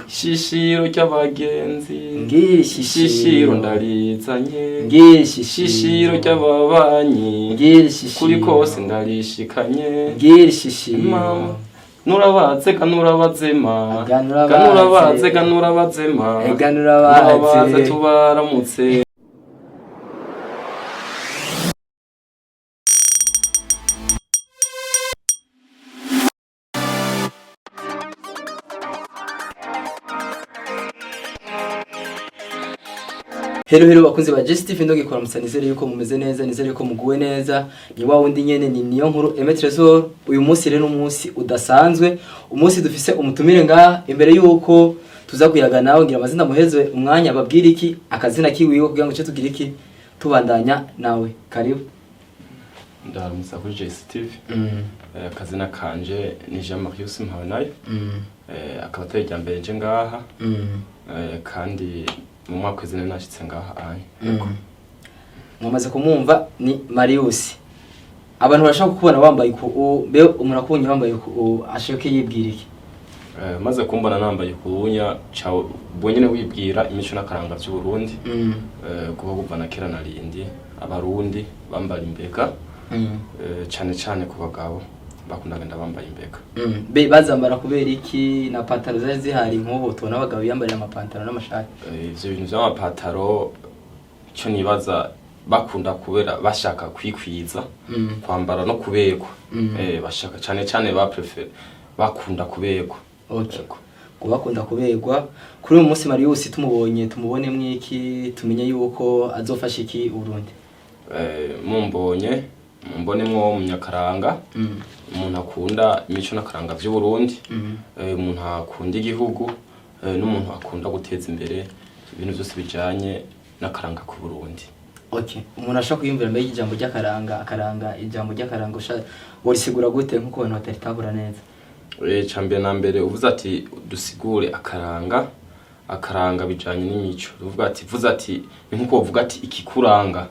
Shishiro ry'abagenzi shishiro ndarizanye shishiro ry'ababanyi kuri kose ndarishikanye shishiro nurabaze kanurabazema nurabaze tubaramutse. Hello bakunzi ba Steve ndogikora musanizere yuko mumeze neza, nizere yuko muguwe neza. Ni wa wundi nyene ni niyo nkuru Aime Tresor. Uyu munsi rero umunsi udasanzwe, umunsi dufise umutumire ngaha. Imbere yuko tuza kuyaga nawe ngira amazina muhezwe umwanya babwira iki akazina kiwiwe kugira ngo cyo tugira iki tubandanya nawe. Karibu. Ndaramutsa kuri Steve. Akazina kanje ni Jean Marius Mpabanayo. Akaba atari mbere nje ngaha. Kandi mu mwaka w'izina nashitse ngaha anye. Mwamaze kumumva ni Marius. Abantu barashaka kubona wambaye ku be umuntu akubonye wambaye ku ashaka yibwira iki? Maze kumbona nambaye kubunya cyawo bonyene wibwira imico nakaranga by'u Burundi. Kuko kuvana kera narindi abarundi bambara imbega. Cyane ku bagabo bakundaga ndabambaye imbega. Be bazambara kubera iki na pantaro zaje zihari nkubo tubona abagabo yambarira amapantaro n'amashati. Ivyo bintu by'amapantaro cyo nibaza bakunda kubera bashaka kwikwiza kwambara no kubegwa. Bashaka cyane ba prefer bakunda kubegwa. Okay. Bakunda kubegwa kuri uyu munsi Marius tumubone mwiki tumenye yuko azofasha iki Burundi. Mumbonemwo umunyakaranga, umuntu akunda imico nakaranga by'u Burundi, umuntu akunda igihugu, n'umuntu akunda guteza imbere ibintu byose bijanye nakaranga ku Burundi. Okay, umuntu ashaka kuyumvira mbere y'ijambo ry'akaranga, ijambo ry'akaranga worisigura gute nkuko abantu bataritabura neza? Cambere na mbere uvuze ati dusigure akaranga bijanye n'imico. Uvuga ati nkuko uvuga ati ikikuranga.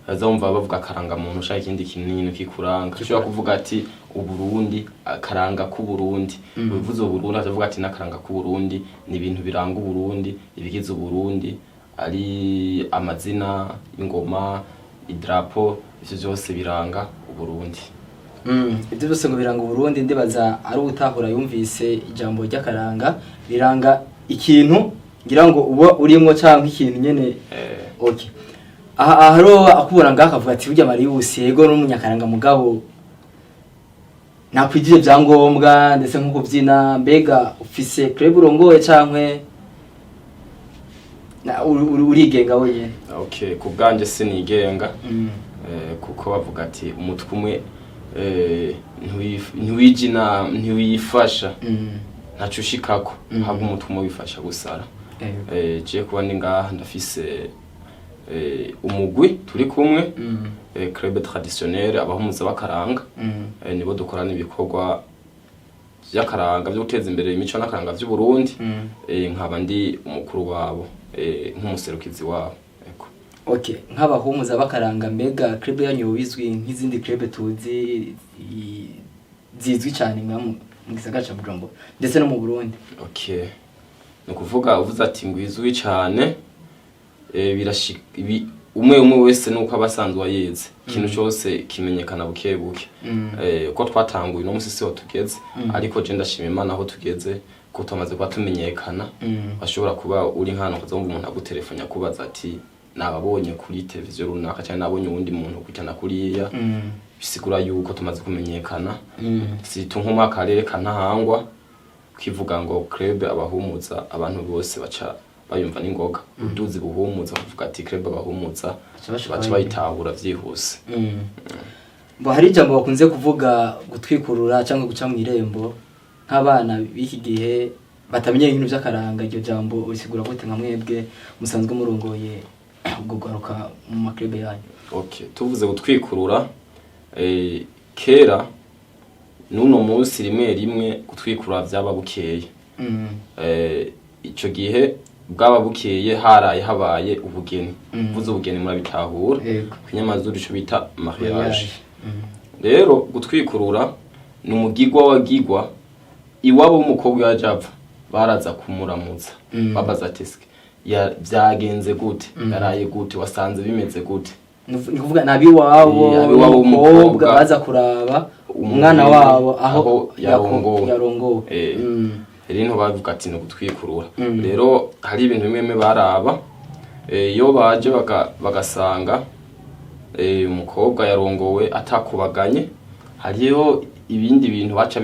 Azumva bavuga akaranga muntu ushaka ikindi kinini kikuranga. Ushobora kuvuga ati uburundi akaranga ku Burundi. Uvuze uburundi avuga ati nakaranga ku Burundi ni ibintu biranga uburundi, ibigize uburundi ari amazina, ingoma, idrapo, ivyo byose biranga uburundi. Ibyo byose ngo biranga uburundi ndibaza ari utahura yumvise ijambo ry'akaranga biranga ikintu ngira ngo uba urimo cyangwa ikintu nyene. Okay. Aha haro akubona ngaka avuga ati burya Marius yego n'umunyakaranga mugabo nakwigije byangombwa ndetse nkuko byina mbega ufise club urongoye cankwe na urigenga wenyene. Okay, ku bwanje sinigenga. Kuko bavuga ati umutwe umwe ntiwifasha ntacu ushikako haba umutwe wifasha gusara. Je kuba ndi ngaha ndafise umugwi turi kumwe, club traditionnel abahumuza bakaranga, nibo dukorana ibikorwa by'akaranga byo guteza imbere imico nakaranga by'u Burundi. Nkaba ndi umukuru wabo, nk'umuserukizi wabo. Okay, nk'abahumuza bakaranga mbega club yanyu bizwi nk'izindi club tuzi zizwi cyane mu gisagara ca Bujumbura ndetse no mu Burundi. Okay. No kuvuga uvuze ati ngwizwi cyane birashika umwe wese nuko abasanzwe wayeze ikintu cyose kimenyekana bukebuke. Uko twatanguye no musisi ho tugeze, ariko je ndashima Imana aho tugeze ko tumaze kwa tumenyekana. Bashobora kuba uri nkano kuzomva umuntu agutelefona kubaza ati nababonye kuri televiziyo runaka cyane nabonye uwundi muntu kujyana kuriya. Bisigura yuko tumaze kumenyekana. Situ nk'umwaka Ntahangwa kivuga ngo club abahumuza abantu bose baca bayumva n'ingoga. Uduzi buhumuza kuvuga ati club abahumuza baca bayitahura vyihuse. Bo hari ijambo bakunze kuvuga gutwikurura cyangwa guca mu irembo nk'abana b'iki gihe batamenye ibintu by'akaranga. Iryo jambo usigura gute nka mwebwe musanzwe murongoye gugaruka mu maklube yanyu? Okay, tuvuze gutwikurura kera nuno munsi rimwe gutwikura byaba bukeye. Ico gihe bwaba bukeye haraye habaye ubugeni. Vuze ubugeni murabitahura. Kinyamazuru ico bita mariage. Rero gutwikurura numugigwa wagigwa iwabo umukobwa yajava baraza kumuramutsa babaza ati byagenze gute yaraye gute wasanze bimeze gute ni kuvuga nabi wabo w'umukobwa baza kuraba umwana wabo aho yarongowe rero bavuga ati no gutwikurura rero hari ibintu bimwe baraba iyo baje bagasanga umukobwa yarongowe atakubaganye hariyo ibindi bintu baca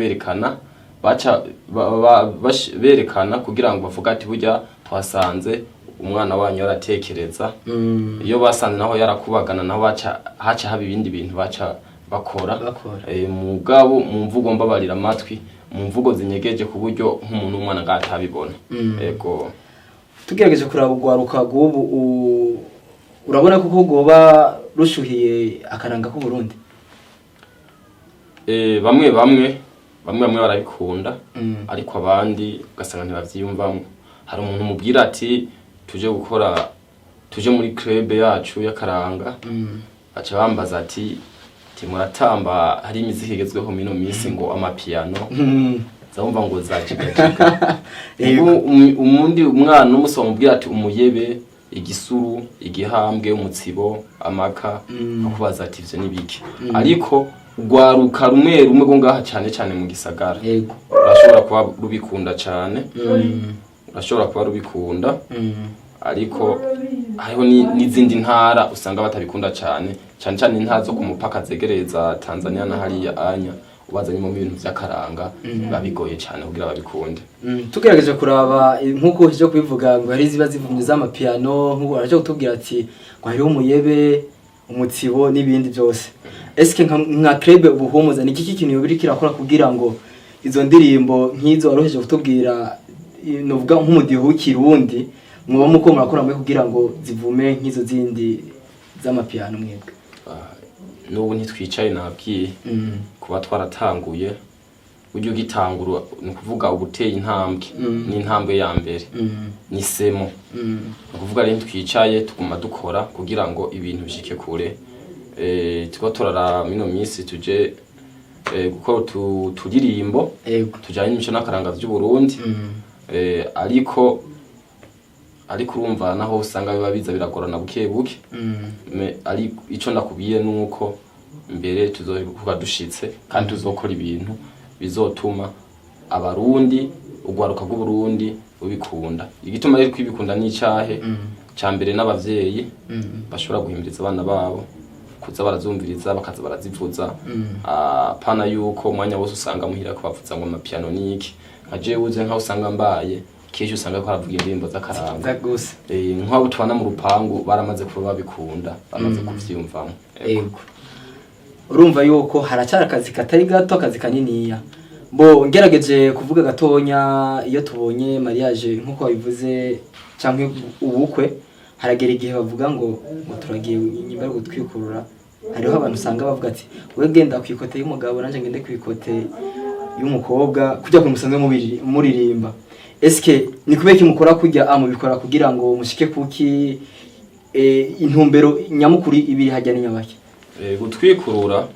berekana kugira ngo bavuga ati burya twasanze umwana wanyu yaratekereza iyo basanze naho yarakubagana naho haca haba ibindi bintu baca bakora mugabo mu mvugo mbabarira amatwi mu mvugo zinyegeje ku buryo nk'umuntu w'umwana ngatabibona yego tugerageje kuraba ugwaruka gubu urabona ko goba rushuhiye akaranga ku Burundi bamwe barabikunda ariko abandi ugasanga ntibavyiyumvamo hari umuntu mubwira ati tuje muri club yacu y'akaranga aca bambaza ati muratamba hari imiziki igezweho mino misi ngo amapiano zabumva ngo zajigajiga umundi umwana umusoma mubwira ati umuyebe igisuru igihambwe umutsibo amaka akubaza ati ivyo nibiki ariko ugwaruka rumwe go ngaha cyane mu gisagara urashobora kuba rubikunda cyane urashobora kuba rubikunda ariko hariho n'izindi ntara usanga batabikunda cyane intara zo ku mupaka zegereza Tanzania na hariya anya ubazanye mu bintu by'akaranga babigoye cyane kugira babikunde tugerageje kuraba nkuko cyo kubivuga ngo hari ziba zivumye z'amapiano nkuko araje kutubwira ati ngo hariho umuyebe umutsibo n'ibindi byose eske nka club ubuhumuza ni kiki kintu yobiri kirakora kugira ngo izo ndirimbo nk'izo aroheje kutubwira novuga nk'umudiho w'ikirundi muba muko murakora mwe kugira ngo zivume nk'izo zindi z'amapiano mwebwe n'ubu ntitwicaye nabwiye kuba twaratanguye buryo gitangura ni kuvuga ubuteye intambwe n'intambwe ya mbere ni semo kuvuga rero twicaye tuguma dukora kugira ngo ibintu bishike kure tuko turara mino minsi tuje gukora turirimbo tujanye n'imico n'akaranga by'u Burundi ariko urumva naho usanga biba biza biragorana buke ari ico ndakubiye nuko mbere tuzokuba dushitse kandi tuzokora ibintu bizotuma abarundi ugwaruka bw'u Burundi ubikunda igituma rero kwibikunda n'icahe cyambere n'abavyeyi bashobora guhimiriza abana babo kuza barazumviriza bakaza barazivuza pana yuko umwanya wose usanga muhira ko bavuza ngo amapiano niki aje uze nka usanga mbaye kesho usanga ko aravuga indirimbo z'akaranga nk'abo tubana mu rupangu baramaze kuba babikunda bamaze kuvyumvamo yego urumva yuko haracyara akazi katari gato akazi kaniniya bo ngerageje kuvuga gatonya iyo tubonye mariage nkuko wabivuze cyangwa ubukwe haragera igihe bavuga ngo turagiye nyimba yo gutwikurura hariho abantu usanga bavuga ati we genda kwikote y'umugabo nanje ngende kwikote y'umukobwa kujya kumusanze muririmba eske ni kubeki mukora kujya mubikora kugira ngo mushike kuki intumbero nyamukuri ibiri hajya n'inyabaki gutwikurura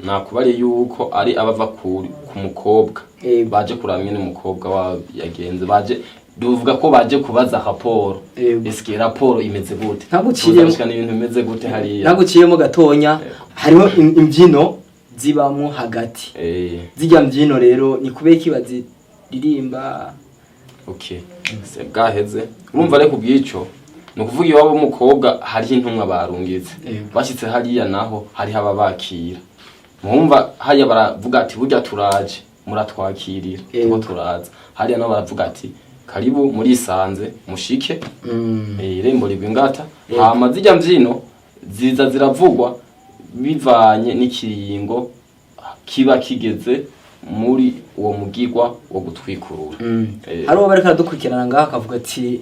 nakubari yuko ari abava ku mukobwa baje kuramye n'umukobwa wa yagenze baje duvuga ko baje kubaza raporo eske raporo imeze gute ntaguciyemo ibintu bimeze gute hariya ntaguciyemo gatonya hariho imbyino zibamwo hagati zijya mbyino rero ni kubeki baziririmba okay se bwaheze urumva reko bwico no kuvuga iwabo w'umukobwa hari intumwa barungitse bashitse hariya naho hari haba bakira mwumva hariya baravuga ati burya turaje muratwakirira tuko turaza hariya naho baravuga ati karibu muri sanze mushike irembo rigwingata hama zijya mvyino ziza ziravugwa bivanye n'ikiringo kiba kigeze muri uwo mugigwa wo gutwikurura hariho bareka dukurikirana ngaha akavuga ati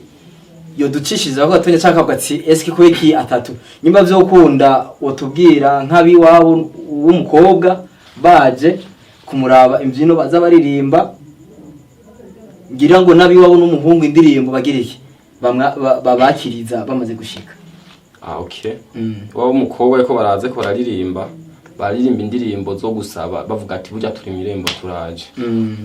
yo ducishiriza ko gatonya cyangwa akavuga ati eske ko iki atatu nyimba byo gukunda utubwira nkabi wabo w'umukobwa baje kumuraba imbyino baza baririmba ngira ngo nabi wabo n'umuhungu indirimbo bagirike babakiriza bamaze gushika okay wabo umukobwa ariko baraze ko bararirimba baririmba indirimbo zo gusaba bavuga ati burya turi mirembo turaje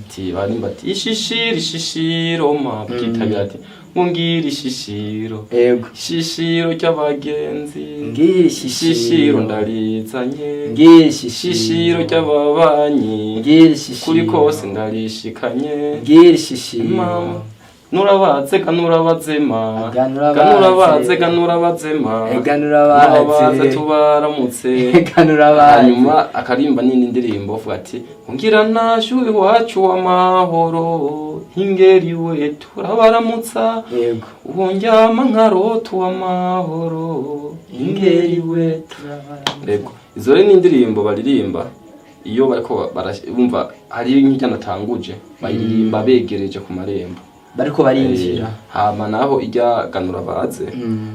ati barimba ati ishishiro ma bwitabira ati ngira ishishiro yego ishishiro cy'abagenzi ngira ishishiro ndarizanye ngira ishishiro cy'ababanyi ngira ishishiro kuri kose ndarishikanye ngira ishishiro nurabaze kanurabazema kanurabaze tubaramutse hanyuma akarimba nini ndirimbo uvuga ati ngira nashu iwacu w'amahoro hingeriwe turabaramutsa yego ubonjama nkarotu w'amahoro hingeriwe turabaramutsa izo rero ni indirimbo baririmba iyo bariko barumva hari nk'ijana tanguje baririmba begereje ku marembo bariko barinjira hama naho ijya ganura baze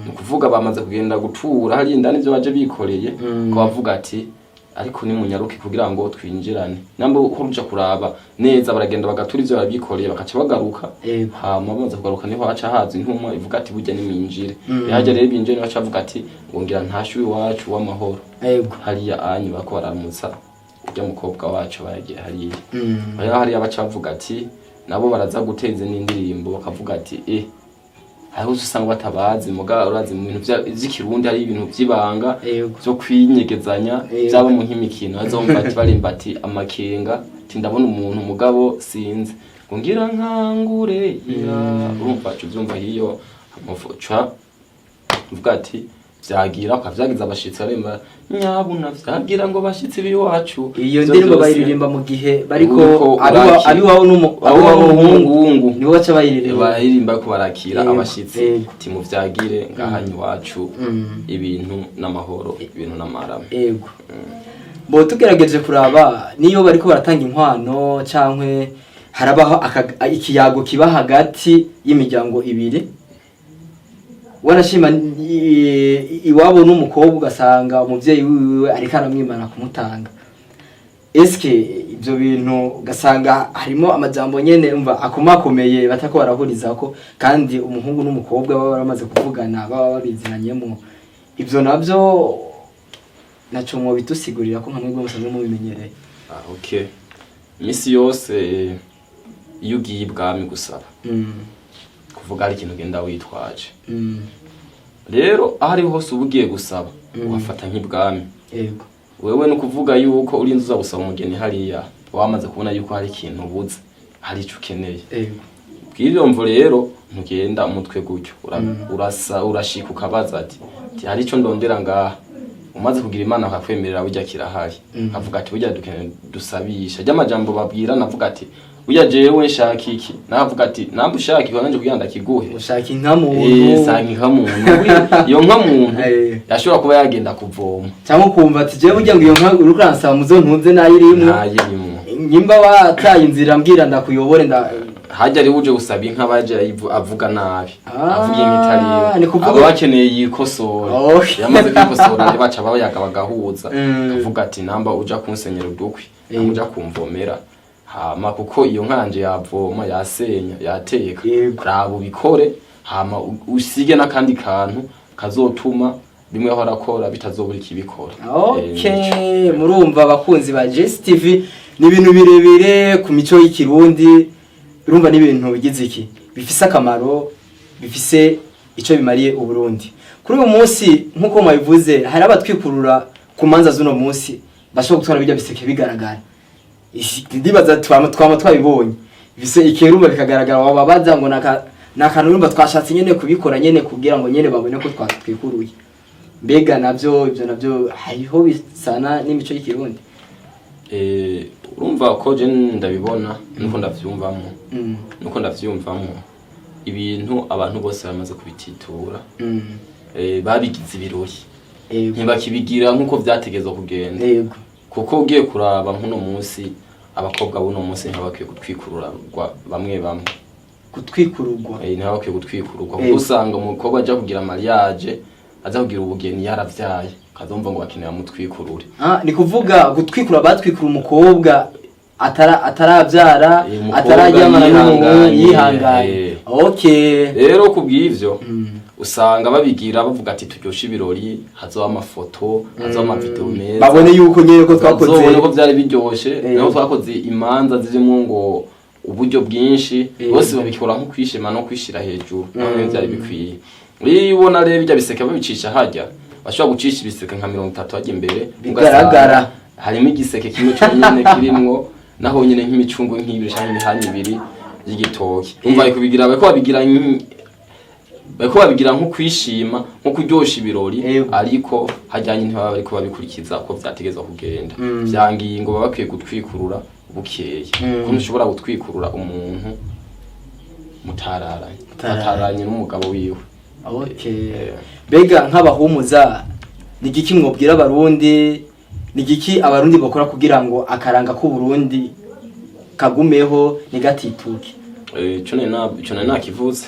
nukuvuga bamaze kugenda gutura hari indani byo baje bikoreye ko bavuga ati ariko ni munyaruke kugira ngo twinjirane nambo uruja kuraba neza baragenda bagatura ivyo babikoreye bakaca bagaruka hama bamaze kugaruka niho haca haza intumwa ivuga ati burya ni minjire yaje rero binjire baca bavuga ati ngira ntashu iwacu w'amahoro hariya anyi bako baramutsa ujya mukobwa wacu bagiye hariya hariya baca bavuga ati nabo baraza guteza n'indirimbo bakavuga ati hariho usanga batabazi muga urazi mu bintu by'ikirundi hari ibintu by'ibanga byo kwinyegezanya byaba mu nk'imikino azomva ati barimba ati amakenga ati ndabona umuntu mugabo sinzi ngo ngira nkangure urumva cyo byumva hiyo amufuca uvuga ati vyagira akavyagiza abashitsi aremba nyabuna vyagira ngo bashitsi biwacu iyo ndirimbo bayiririmba mu gihe bariko abi wawo n'umuhungu nibo baca bayiririmba ko barakira abashitsi ati mu vyagire ngahanyi wacu ibintu n'amahoro ibintu n'amarama yego bo tugerageje kuraba niyo bariko baratanga inkwano cankwe harabaho ikiyago kiba hagati y'imiryango ibiri wanashima iwabo n'umukobwa ugasanga umuvyeyi wiwe ariko aramwimana kumutanga eske ibyo bintu ugasanga harimo amajambo nyene umva akomakomeye batako barahurizako kandi umuhungu n'umukobwa baba baramaze kuvugana baba babizinanyemo ibyo navyo naco mwo bitusigurira ko nkamwe musanzwe mubimenyereye okay misi yose iyo ugiye ibwami gusaba kuvuga ari ikintu genda witwaje rero ahari hose ubugiye gusaba wafata nk'ibwami yego wewe no kuvuga yuko uri nzuza gusaba umugeni hariya wamaze kubona yuko hari ikintu ubuze hari ico ukeneye yego bw'ibyo mvo rero ntugenda umutwe gutyo urashika ukabaza ati hari ico ndondera ngaha umaze kugira imana akakwemerera burya kirahari avuga ati burya dukeneye dusabisha ry'amajambo babwira navuga ati burya jewe nshaka iki navuga ati nambu ushaka iki wanje kugira ndakiguhe ushaka inka muntu sanga inka muntu iyo nka muntu yashobora kuba yagenda kuvoma cyangwa kumva ati jewe burya ngo iyo nka urukuransaba muzo ntunze nayirimwe nyimba wataye inzira mbwira ndakuyobore hajya ari uje gusaba inka baje avuga nabi avuga imitariyo abo bakeneye yikosora yamaze kwikosora baca bayaga bagahuza avuga ati namba uja kunsenyera udukwi uja kumvomera hama kuko iyo nkanje yavoma yasenya yateka rabo bikore hama usige nakandi kantu kazotuma bimwe aho arakora bitazobura ikibikora okay murumva abakunzi ba Jess TV ni ibintu birebire ku mico y'ikirundi urumva n'ibintu bigize iki bifise akamaro bifise ico bimariye uburundi kuri uyu munsi nkuko mwabivuze hari abatwikurura ku manza z'uno munsi bashobora gutwara bijya biseke bigaragara ndibaza twama twabibonye bise ikerumba bikagaragara wababaza ngo nakantu urumva twashatse nyene kubikora nyene kugira ngo nyene babone ko twikuruye mbega navyo ibyo navyo hariho bisana n'imico y'ikirundi urumva ko je ndabibona nuko ndavyumvamo ibintu abantu bose bamaze kubititura babigize ibirori ntibakibigira nkuko vyategezwe kugenda kuko ugiye kuraba nkuno munsi abakobwa buno munsi ntabakwiye gutwikurura bamwe gutwikururwa ntabakwiye gutwikururwa kuko usanga umukobwa aja kugira mariage aza kugira ubugeni yaravyaye kazomva ngo bakenera mutwikurure ni kuvuga gutwikura batwikura umukobwa atarabyara atarajyamana n'umuhungu yihanganye okay rero kubw'ivyo usanga babigira bavuga ati turyoshe ibirori hazoba amafoto hazoba amavideo meza babone yuko nyene ko twakoze ko byari biryoshe naho twakoze imanza zirimo ngo uburyo bwinshi bose babikora nko kwishima no kwishira hejuru naho byari bikwiye iyo ubona rero bijya biseke babicisha hajya bashobora gucisha ibiseke nka 30 hajya imbere bigaragara harimo igiseke kimwe cyonyine kirimwo naho nyine nk'imicungu nk'ibiri cyangwa imihani ibiri y'igitoki umva ikubigira bako babigira nko kwishima nko kuryosha ibirori ariko hajyanye ntibaba bari kubabikurikiza ko byategeza kugenda byangiye ngo baba bakwiye gutwikurura bukeye ko ntushobora gutwikurura umuntu mutararanye n'umugabo wiwe. Okay. Bega nk'abahumuza nigiki mwobwira abarundi nigiki abarundi bakora kugira ngo akaranga ku Burundi kagumeho nigatituke? Cyo nakivuze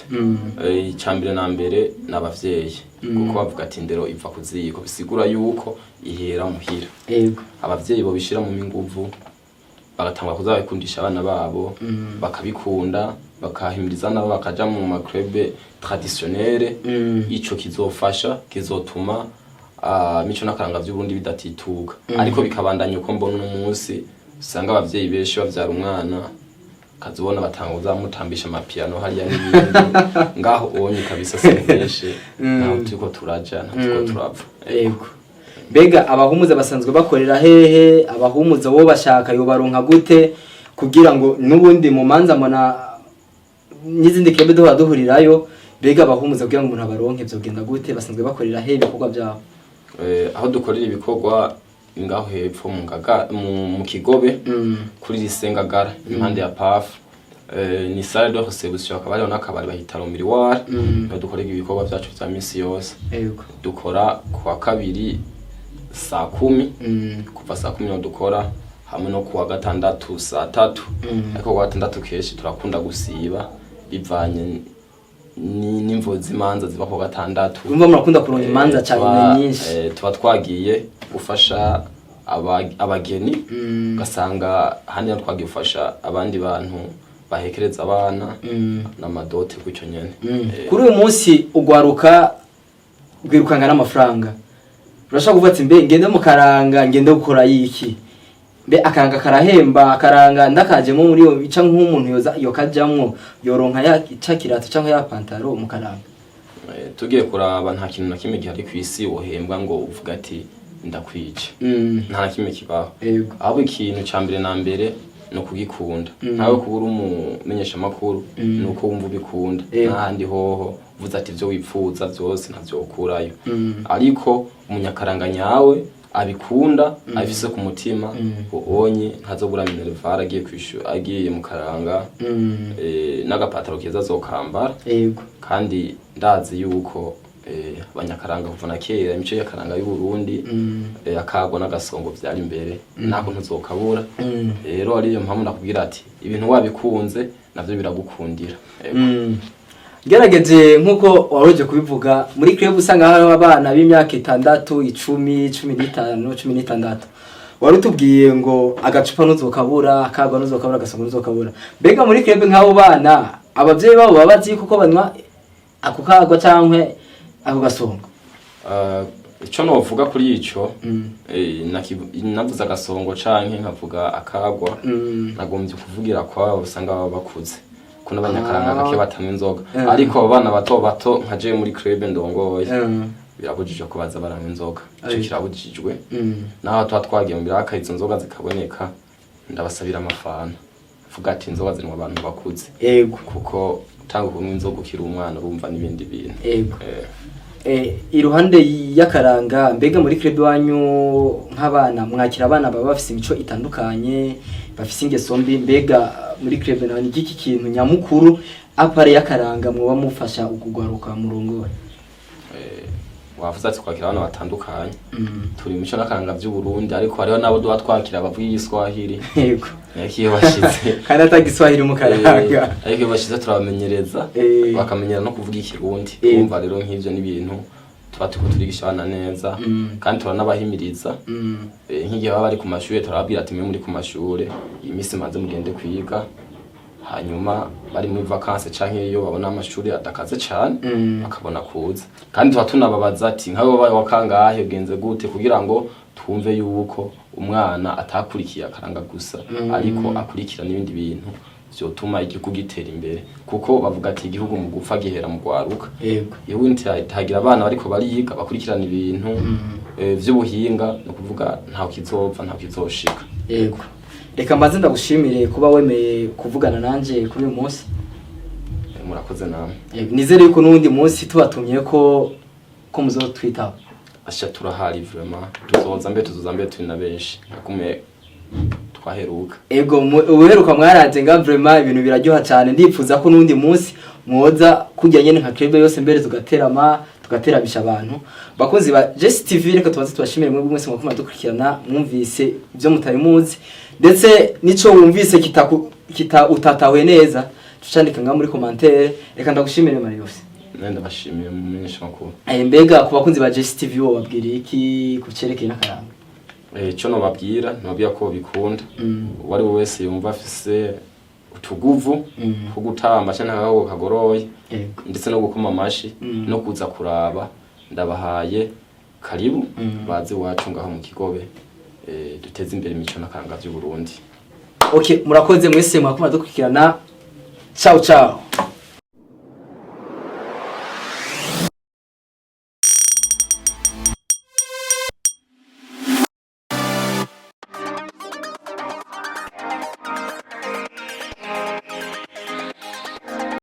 icyambere na mbere nabavyeyi kuko bavuga ati ndero iva kuziko bisigura yuko ihera muhira. Yego. Abavyeyi bo bishira mu minguvu bagatanga kuzabikundisha abana babo bakabikunda bakahimiriza nabo bakaja mu makrebe traditionnelle ico kizofasha kizotuma mico nakaranga vy'uburundi bidatituka ariko bikabandanya uko mbona umunsi usanga abavyeyi benshi bavyara umwana kazubona batanga uzamutambisha amapiano hariya n'ibindi ngaho onye kabisa sengeshe naho turiko turaja natwo turapfa. Yego. Bega abahumuza basanzwe bakorera hehe abahumuza bo bashaka yo baronka gute kugira ngo nubundi mu manza mona n'izindi kebe duhurirayo bega abahumuza kugira ngo umuntu abaronke byogenda gute basanzwe bakorera hehe ibikorwa byabo? Aho dukorera ibikorwa ngaho hepfo mu Kigobe kuri Risengagara impande ya PAF ni salle de reception akabari n'akabari bahita Miroir dukorera ibikorwa byacu bya misi yose. Yego. Dukora kwa kabiri saa 10 kuva saa 10 dukora hamwe no kuwa gatandatu saa 3 ariko kuwa gatandatu keshi turakunda gusiba bivanye n'imvo zimanza ziba kuwa gatandatu. Umva murakunda kuronka imanza cyane nyinshi. Tuba twagiye gufasha abageni gasanga hano twagiye gufasha abandi bantu bahekereza abana n'amadote gutyo nyene. Kuri uyu munsi ugwaruka gwirukanga n'amafaranga urashaka kuvuga ati mbe ngende mu karanga ngende gukora yiki mbe akaranga karahemba akaranga ndakajemo muri yo bica nk'umuntu yoza iyo kajamwo yoronka ya cakirato cyangwa ya pantaro mu karanga. Tugiye kuraba nta kintu na kimwe gihari ku isi wohembwa ngo uvuga ati ndakwice nta na kimwe kibaho. Abo ikintu cyambere na mbere no kugikunda ntawe kubura umumenyesha makuru nuko wumva ubikunda n'ahandi hoho uvuze ati byo wipfuza byose ntavyo ukurayo ariko umunyakaranga nyawe abikunda afise ku mutima onye ntazobura minervara agiye kwishura agiye mu karanga n'agapataro keza azokambara. Yego. Kandi ndazi yuko abanyakaranga kuva na kera imico y'akaranga y'u Burundi akagwa n'agasongo byari imbere nako ntuzokabura rero ariyo mpamvu nakubwira ati ibintu wabikunze navyo biragukundira. Gerageje nkuko waroje kubivuga muri club usanga hari abana b'imyaka 6, 10, 15, 16 warutubwiye ngo agacupa ntuzokabura akagwa ntuzokabura agasongo ntuzokabura mbega muri club nk'abo bana abavyeyi babo babazi kuko banywa ako kagwa cyangwa ako gasongo? Ico novuga kuri ico navuze agasongo canke nkavuga akagwa nagombye kuvugira kwa usanga baba bakuze ko n'abanyakaranga gake batamwe inzoga ariko abana bato nkaje muri club ndongoye birabujije ko baza baranywa inzoga ico kirabujijwe naho twagiye mu biraka izo nzoga zikaboneka ndabasabira amafana vuga ati inzoga zinwa abantu bakuze. Yego. Kuko tanga kunywa inzoga ukiri umwana urumva n'ibindi bintu. Yego. Iruhande y'akaranga mbega muri club wanyu nk'abana mwakira abana baba bafise imico itandukanye bafise ingeso mbi mbega muri club nawe n'iki kintu nyamukuru apare y'akaranga mwoba mufasha ukugwaruka murongo? Wavuze ati kwakira abana batandukanye turi imico n'akaranga by'u Burundi ariko hariho nabo duha twakira abavuye igiswahili. Yego. Yakiye bashitse kandi atagiswahili mu karanga ariko bashitse turabamenyereza bakamenyera no kuvuga ikirundi kumva rero nk'ivyo n'ibintu tuba turigisha abana neza kandi turanabahimiriza nk'igihe baba bari ku mashuri turababwira ati mwe muri ku mashuri imisi manze mugende kwiga hanyuma bari muri vacances canke iyo babona amashuri adakaze cyane bakabona kuza kandi tuba tunababaza ati nk'abo babaye wakangahe ugenze gute kugira ngo twumve yuko umwana atakurikiye akaranga gusa ariko akurikira n'ibindi bintu vyotuma igihugu gitera imbere kuko bavuga ati igihugu mu gupfa gihera mu gwaruka yego yewe ntagira abana bariko bariga bakurikirana ibintu vy'ubuhinga no kuvuga ntaho kizopfa ntaho kizoshika yego reka mbanze ndagushimire kuba wemeye kuvugana nanje kuri uyu munsi murakoze namwe nizere yuko n'undi munsi tubatumye ko muzotwitaho asha turahari vraiment tuzoza mbe turi na benshi nakume twaheruka ego uheruka mwaraje nga vraiment ibintu biraryoha cyane ndipfuza ko n'undi munsi mwoza kujya nyene nka club yose mbere tugaterabisha abantu bakozi ba Jesse TV reka tubaze tubashimire mwe mwese mwakoma dukurikirana mwumvise ibyo mutari muzi ndetse nico wumvise utatawe neza tucandika nga muri commentaire reka ndagushimire Marius nenda bashimiye mu menyesha makuru mbega ku bakunzi ba Jesse TV wo babwiriye iki kucerekeye n'akaranga cyo no babwira ko bikunda wari wese yumva afise utuguvu ko gutamba cyane nkaho kagoroye ndetse no gukoma amashi no kuza kuraba ndabahaye karibu baze wacu ngaho mu Kigobe duteze imbere imico n'akaranga by'u Burundi. Okay, murakoze mwese mwakoma dukurikirana. Ciao ciao.